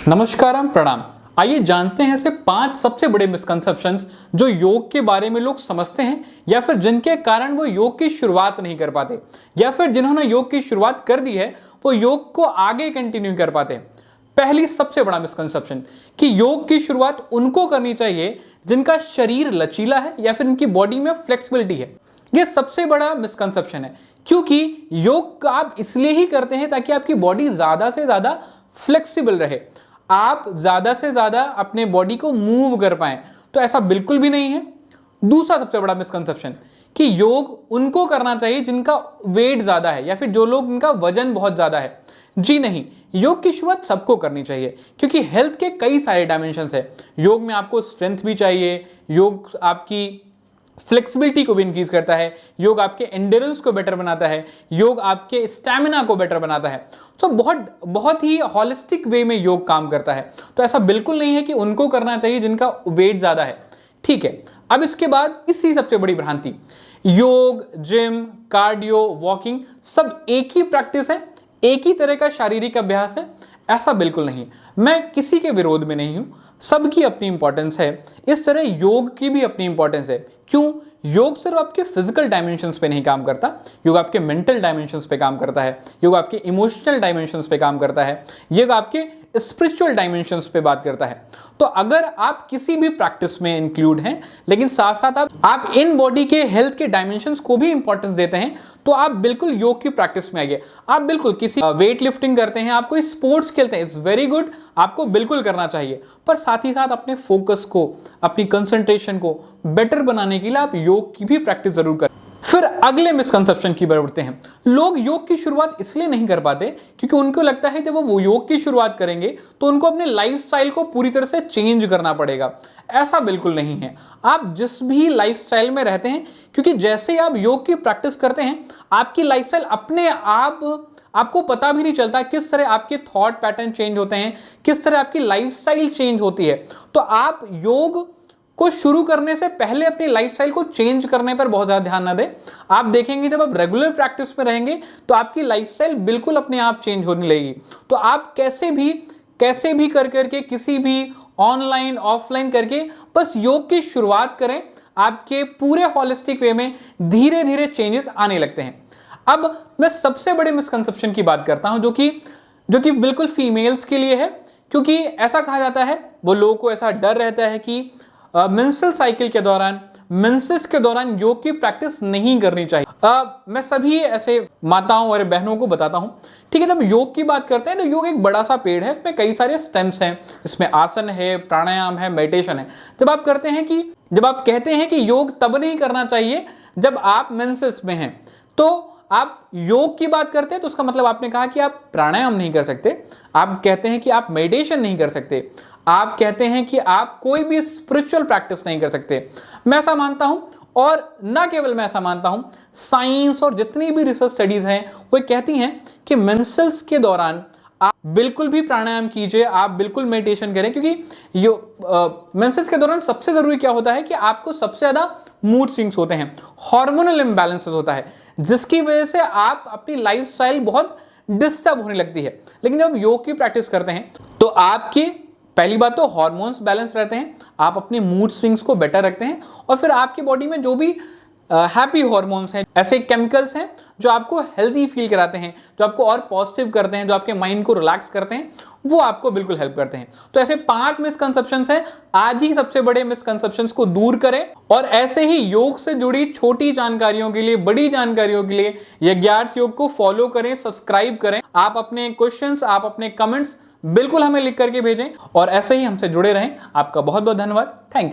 नमस्कारम प्रणाम। आइए जानते हैं ऐसे 5 सबसे बड़े मिसकंसेप्शंस जो योग के बारे में लोग समझते हैं या फिर जिनके कारण वो योग की शुरुआत नहीं कर पाते या फिर जिन्होंने योग की शुरुआत कर दी है वो योग को आगे कंटिन्यू कर पाते। पहली सबसे बड़ा मिसकंसेप्शन कि योग की शुरुआत उनको करनी चाहिए जिनका शरीर लचीला है या फिर उनकी बॉडी में फ्लेक्सिबिलिटी है। यह सबसे बड़ा मिसकंसेप्शन है क्योंकि योग आप इसलिए ही करते हैं ताकि आपकी बॉडी ज्यादा से ज्यादा फ्लेक्सिबल रहे, आप ज्यादा से ज्यादा अपने बॉडी को मूव कर पाएं। तो ऐसा बिल्कुल भी नहीं है। दूसरा सबसे बड़ा मिसकंसेप्शन कि योग उनको करना चाहिए जिनका वेट ज्यादा है या फिर जो लोग जिनका वजन बहुत ज्यादा है। जी नहीं, योग की शुरुआत सबको करनी चाहिए क्योंकि हेल्थ के कई सारे डायमेंशंस है। योग में आपको स्ट्रेंथ भी चाहिए, योग आपकी फ्लेक्सिबिलिटी को भी इंक्रीज करता है, योग आपके एंड्योरेंस को बेटर बनाता है, योग आपके स्टैमिना को बेटर बनाता है। तो बहुत ही हॉलिस्टिक वे में योग काम करता है। तो ऐसा बिल्कुल नहीं है कि उनको करना चाहिए जिनका वेट ज्यादा है। ठीक है, अब इसके बाद इसकी सबसे बड़ी भ्रांति, योग, जिम, कार्डियो, वॉकिंग सब एक ही प्रैक्टिस है, एक ही तरह का शारीरिक अभ्यास है। ऐसा बिल्कुल नहीं। मैं किसी के विरोध में नहीं हूं, सबकी अपनी इंपॉर्टेंस है। इस तरह योग की भी अपनी इंपॉर्टेंस है। क्यों? योग सिर्फ आपके फिजिकल डायमेंशंस पे नहीं काम करता, योग आपके मेंटल डायमेंशंस पे काम करता है, योग आपके इमोशनल डायमेंशंस पे काम करता है, योग आपके स्पिरिचुअल डायमेंशंस पे बात करता है। तो अगर आप किसी भी प्रैक्टिस में इंक्लूड हैं लेकिन साथ साथ आप इन बॉडी के हेल्थ के डायमेंशंस को भी इंपॉर्टेंस देते हैं तो आप बिल्कुल योग की प्रैक्टिस में आइए। आप बिल्कुल किसी वेट लिफ्टिंग करते हैं, आप कोई स्पोर्ट्स खेलते हैं, इट्स वेरी गुड, आपको बिल्कुल करना चाहिए, पर साथ ही साथ अपने फोकस को, अपनी कंसंट्रेशन को बेटर बनाने के लिए आप योग की भी प्रैक्टिस जरूर करें। फिर अगले मिसकंसेप्शन की बात करते हैं। लोग योग की शुरुआत इसलिए नहीं कर पाते क्योंकि उनको लगता है कि वो योग की शुरुआत करेंगे तो उनको अपने लाइफस्टाइल को पूरी तरह से चेंज करना पड़ेगा। ऐसा बिल्कुल नहीं है। आप जिस भी लाइफस्टाइल में रहते हैं, क्योंकि जैसे ही आप योग की प्रैक्टिस करते हैं आपकी लाइफस्टाइल अपने आप आपको पता भी नहीं चलता किस तरह आपके थॉट पैटर्न चेंज होते हैं, किस तरह आपकी लाइफस्टाइल चेंज होती है। तो आप योग को शुरू करने से पहले अपनी लाइफस्टाइल को चेंज करने पर बहुत ज्यादा ध्यान ना दें। आप देखेंगे जब आप रेगुलर प्रैक्टिस में रहेंगे तो आपकी लाइफस्टाइल बिल्कुल अपने आप चेंज होने लगेगी। तो आप कैसे भी कर करके किसी भी ऑनलाइन ऑफलाइन करके बस योग की शुरुआत करें, आपके पूरे हॉलिस्टिक वे में धीरे धीरे चेंजेस आने लगते हैं। अब मैं सबसे बड़े मिसकंसेप्शन की बात करता हूं जो कि बिल्कुल फीमेल्स के लिए है, क्योंकि ऐसा कहा जाता है, वो लोगों को ऐसा डर रहता है कि मेंस्ट्रुअल साइकिल के दौरान, मेंसेस के दौरान योग की प्रैक्टिस नहीं करनी चाहिए। मैं सभी ऐसे माताओं और बहनों को बताता हूं, ठीक है, जब योग की बात करते हैं तो योग एक बड़ा सा पेड़ है, इसमें कई सारे स्टेम्स हैं, इसमें आसन है, प्राणायाम है, मेडिटेशन है। जब आप कहते हैं कि योग तब नहीं करना चाहिए जब आप मेंसेस में हैं, तो आप योग की बात करते हैं तो उसका मतलब आपने कहा कि आप प्राणायाम नहीं कर सकते, आप कहते हैं कि आप मेडिटेशन नहीं कर सकते, आप कहते हैं कि आप कोई भी स्पिरिचुअल प्रैक्टिस नहीं कर सकते। मैं ऐसा मानता हूं, और ना केवल मैं ऐसा मानता हूं, साइंस और जितनी भी रिसर्च स्टडीज हैं वो कहती हैं कि मेंसेस के दौरान आप बिल्कुल भी प्राणायाम कीजिए, आप बिल्कुल मेडिटेशन करें, क्योंकि मेंसेस के दौरान सबसे जरूरी क्या होता है कि आपको सबसे ज्यादा मूड स्विंग्स होते हैं, हार्मोनल इम्बैलेंसेस होता है, जिसकी वजह से आप अपनी लाइफस्टाइल बहुत डिस्टर्ब होने लगती है। लेकिन जब योग की प्रैक्टिस करते हैं तो आपकी पहली बात तो हार्मोन्स बैलेंस रहते हैं, आप अपनी मूड स्विंग्स को बेटर रखते हैं, और फिर आपकी बॉडी में जो भी हैप्पी हार्मोन्स हैं, ऐसे केमिकल्स हैं जो आपको हेल्दी फील कराते हैं, जो आपको और पॉजिटिव करते हैं, जो आपके माइंड को रिलैक्स करते हैं, वो आपको बिल्कुल हेल्प करते हैं। तो ऐसे 5 मिसकंसेप्शंस हैं, आज ही सबसे बड़े मिसकंसेप्शंस को दूर करें, और ऐसे ही योग से जुड़ी छोटी जानकारियों के लिए, बड़ी जानकारियों के लिए यज्ञार्थ योग को फॉलो करें, सब्सक्राइब करें। आप अपने क्वेश्चंस, आप अपने कमेंट्स बिल्कुल हमें लिख करके भेजें और ऐसे ही हमसे जुड़े रहें। आपका बहुत बहुत धन्यवाद। Thank you.